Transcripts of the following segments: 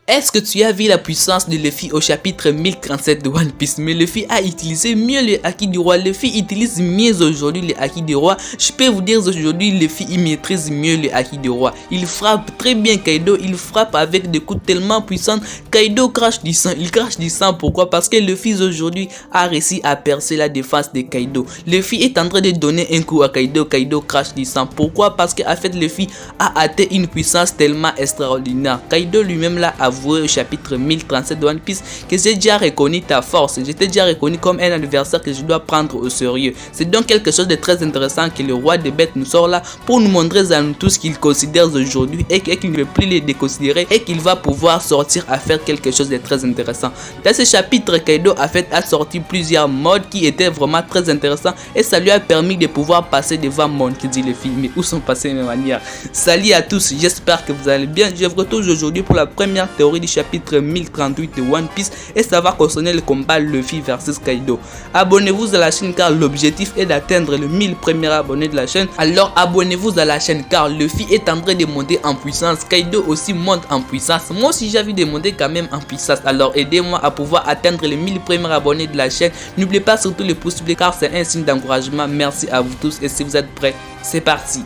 Est-ce que tu as vu la puissance de Luffy au chapitre 1037 de One Piece? Mais Luffy a utilisé mieux les haki du roi. Luffy utilise mieux aujourd'hui les haki du roi. Je peux vous dire aujourd'hui, Luffy il maîtrise mieux les haki du roi. Il frappe très bien Kaido. Il frappe avec des coups tellement puissants. Kaido crache du sang. Il crache du sang. Pourquoi? Parce que Luffy aujourd'hui a réussi à percer la défense de Kaido. Luffy est en train de donner un coup à Kaido. Kaido crache du sang. Pourquoi? Parce qu'en fait Luffy a atteint une puissance tellement extraordinaire. Kaido lui-même l'a avoué au chapitre 1037 de One Piece que j'ai déjà reconnu ta force, j'étais déjà reconnu comme un adversaire que je dois prendre au sérieux. C'est donc quelque chose de très intéressant que le roi des bêtes nous sort là pour nous montrer à nous tous qu'il considère aujourd'hui et qu'il ne veut plus les déconsidérer et qu'il va pouvoir sortir à faire quelque chose de très intéressant. Dans ce chapitre, Kaido a sorti plusieurs modes qui étaient vraiment très intéressants et ça lui a permis de pouvoir passer devant Monkey D. Luffy. Mais où sont passées mes manières? Salut à tous, j'espère que vous allez bien. Je vous retrouve aujourd'hui pour la première théorie du chapitre 1038 de One Piece et ça va concerner le combat Luffy versus Kaido. Abonnez-vous à la chaîne car l'objectif est d'atteindre le 1000 premiers abonnés de la chaîne. Alors abonnez-vous à la chaîne car Luffy est en train de monter en puissance. Kaido aussi monte en puissance. Moi aussi j'ai envie de monter quand même en puissance. Alors aidez-moi à pouvoir atteindre les 1000 premiers abonnés de la chaîne. N'oubliez pas surtout le pouce bleu car c'est un signe d'encouragement. Merci à vous tous et si vous êtes prêts, c'est parti.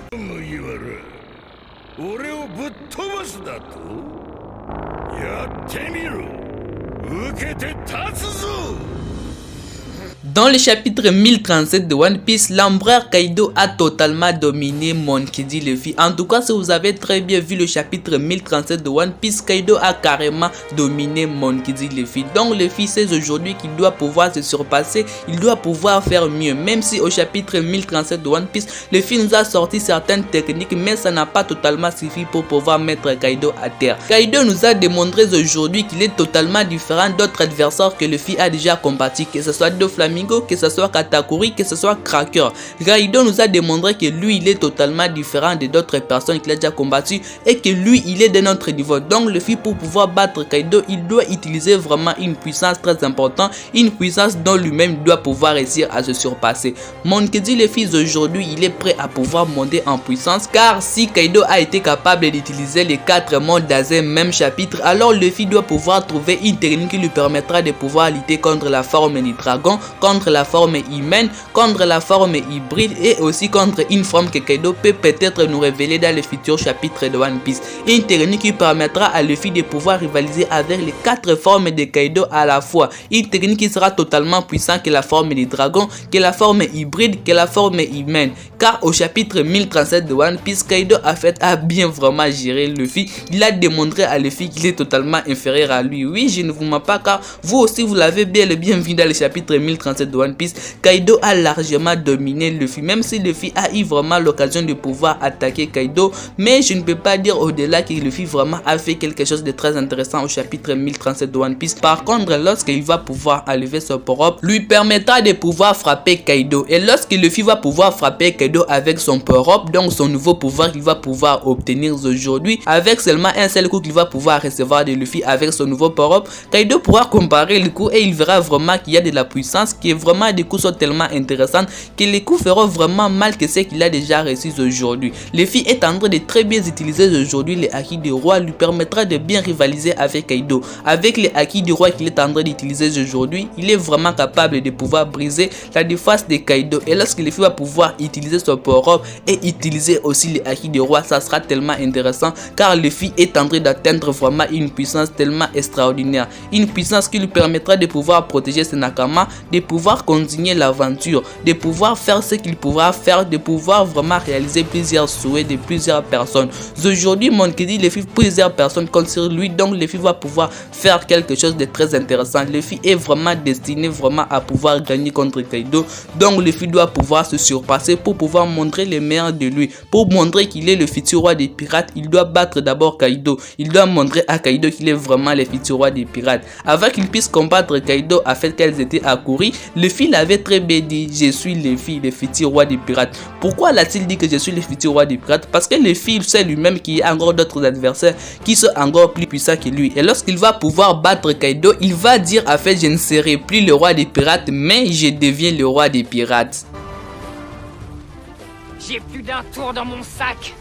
Dans le chapitre 1037 de One Piece, l'empereur Kaido a totalement dominé Monkey D. Luffy. En tout cas, si vous avez très bien vu le chapitre 1037 de One Piece, Kaido a carrément dominé Monkey D. Luffy. Donc Luffy sait aujourd'hui qu'il doit pouvoir se surpasser, il doit pouvoir faire mieux. Même si au chapitre 1037 de One Piece, Luffy nous a sorti certaines techniques, mais ça n'a pas totalement suffi pour pouvoir mettre Kaido à terre. Kaido nous a démontré aujourd'hui qu'il est totalement différent d'autres adversaires que Luffy a déjà combattu, que ce soit Doflamingo, que ce soit Katakuri, que ce soit Cracker. Kaido nous a démontré que lui il est totalement différent de d'autres personnes qu'il a déjà combattu et que lui il est de notre niveau. Donc Luffy pour pouvoir battre Kaido il doit utiliser vraiment une puissance très importante, une puissance dont lui-même doit pouvoir réussir à se surpasser. Monkey D. Luffy aujourd'hui il est prêt à pouvoir monter en puissance car si Kaido a été capable d'utiliser les 4 mondes dans un même chapitre, alors Luffy doit pouvoir trouver une technique qui lui permettra de pouvoir lutter contre la forme du dragon, contre la forme humaine, contre la forme hybride et aussi contre une forme que Kaido peut peut-être nous révéler dans le futur chapitre de One Piece. Une technique qui permettra à Luffy de pouvoir rivaliser avec les 4 formes de Kaido à la fois. Une technique qui sera totalement puissante que la forme du dragon, que la forme hybride, que la forme humaine. Car au chapitre 1037 de One Piece, Kaido a bien vraiment géré Luffy. Il a démontré à Luffy qu'il est totalement inférieur à lui. Oui, je ne vous mens pas car vous aussi vous l'avez bien vu dans le chapitre 1037 de One Piece. Kaido a largement dominé Luffy, même si Luffy a eu vraiment l'occasion de pouvoir attaquer Kaido, mais je ne peux pas dire au-delà que Luffy vraiment a fait quelque chose de très intéressant au chapitre 1037 de One Piece. Par contre, lorsqu'il va pouvoir enlever son power-up, lui permettra de pouvoir frapper Kaido, et lorsque Luffy va pouvoir frapper Kaido avec son power-up, donc son nouveau pouvoir qu'il va pouvoir obtenir aujourd'hui, avec seulement un seul coup qu'il va pouvoir recevoir de Luffy avec son nouveau power-up, Kaido pourra comparer le coup et il verra vraiment qu'il y a de la puissance, qui est vraiment des coups sont tellement intéressants que les coups feront vraiment mal que ce qu'il a déjà reçu aujourd'hui. Luffy est en train de très bien utiliser aujourd'hui les haki du roi, lui permettra de bien rivaliser avec Kaido. Avec les haki du roi qu'il est en train d'utiliser aujourd'hui, il est vraiment capable de pouvoir briser la défense de Kaido, et lorsque Luffy va pouvoir utiliser son power-up et utiliser aussi les haki du roi, ça sera tellement intéressant car Luffy est en train d'atteindre vraiment une puissance tellement extraordinaire, une puissance qui lui permettra de pouvoir protéger ses Nakama, de pouvoir continuer l'aventure, de pouvoir faire ce qu'il pourra faire, de pouvoir vraiment réaliser plusieurs souhaits de plusieurs personnes. Aujourd'hui, Monkey D. Luffy, plusieurs personnes comptent sur lui, donc Luffy va pouvoir faire quelque chose de très intéressant. Luffy est vraiment destiné vraiment à pouvoir gagner contre Kaido, donc Luffy doit pouvoir se surpasser pour pouvoir montrer le meilleur de lui, pour montrer qu'il est le futur roi des pirates. Il doit battre d'abord Kaido, il doit montrer à Kaido qu'il est vraiment le futur roi des pirates. Avant qu'il puisse combattre Kaido, à fait qu'elles étaient accourues, Luffy l'avait très bien dit: je suis Luffy, le futur roi des pirates. Pourquoi l'a-t-il dit que je suis le futur roi des pirates? Parce que Luffy sait lui-même qu'il y a encore d'autres adversaires qui sont encore plus puissants que lui, et lorsqu'il va pouvoir battre Kaido, il va dire en fait: je ne serai plus le roi des pirates, mais je deviens le roi des pirates. J'ai plus d'un tour dans mon sac.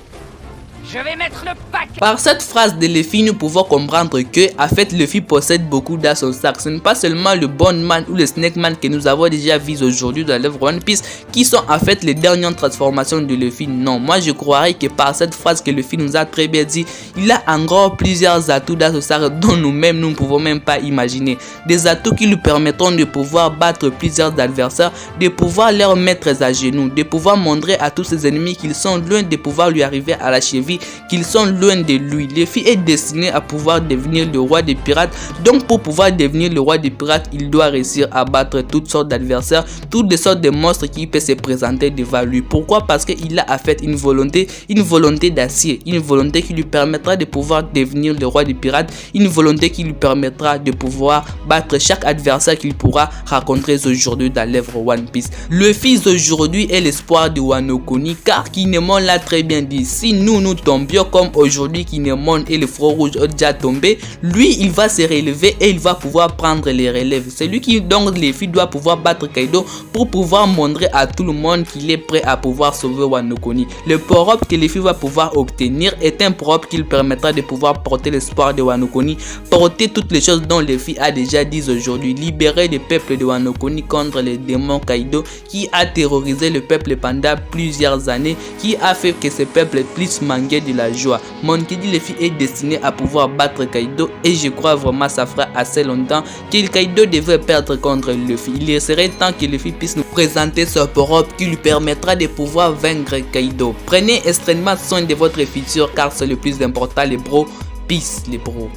Je vais mettre le paquet. Par cette phrase de Luffy, nous pouvons comprendre que, en fait, Luffy possède beaucoup dans son sac. Ce n'est pas seulement le Bone Man ou le Snake Man que nous avons déjà vus aujourd'hui dans l'œuvre One Piece qui sont en fait les dernières transformations de Luffy. Non, moi je croirais que par cette phrase que Luffy nous a très bien dit, il a encore plusieurs atouts dans son sac dont nous-mêmes nous ne pouvons même pas imaginer. Des atouts qui lui permettront de pouvoir battre plusieurs adversaires, de pouvoir leur mettre à genoux, de pouvoir montrer à tous ses ennemis qu'ils sont loin de pouvoir lui arriver à la cheville, qu'ils sont loin de lui. Luffy est destiné à pouvoir devenir le roi des pirates. Donc pour pouvoir devenir le roi des pirates, il doit réussir à battre toutes sortes d'adversaires, toutes les sortes de monstres qui peuvent se présenter devant lui. Pourquoi? Parce qu'il a en fait une volonté d'acier, une volonté qui lui permettra de pouvoir devenir le roi des pirates, une volonté qui lui permettra de pouvoir battre chaque adversaire qu'il pourra rencontrer aujourd'hui dans l'œuvre One Piece. Luffy aujourd'hui est l'espoir de Wano Kuni, car Kinemon l'a très bien dit. Si nous tombions comme aujourd'hui Kinemon et le front rouge ont déjà tombé, lui il va se relever et il va pouvoir prendre les relèves. C'est lui qui donc Luffy doit pouvoir battre Kaido pour pouvoir montrer à tout le monde qu'il est prêt à pouvoir sauver Wano Kuni. Le power-up que Luffy va pouvoir obtenir est un power-up qui lui permettra de pouvoir porter l'espoir de Wano Kuni, porter toutes les choses dont Luffy a déjà dit aujourd'hui, libérer le peuple de Wano Kuni contre les démons Kaido qui a terrorisé le peuple pendant plusieurs années, qui a fait que ce peuple puisse manquer de la joie. Monkey D. Luffy est destiné à pouvoir battre Kaido et je crois vraiment ça fera assez longtemps que Kaido devrait perdre contre Luffy. Il serait temps que Luffy puisse nous présenter ce power-up qui lui permettra de pouvoir vaincre Kaido. Prenez extrêmement soin de votre futur car c'est le plus important les bros. Peace les bros.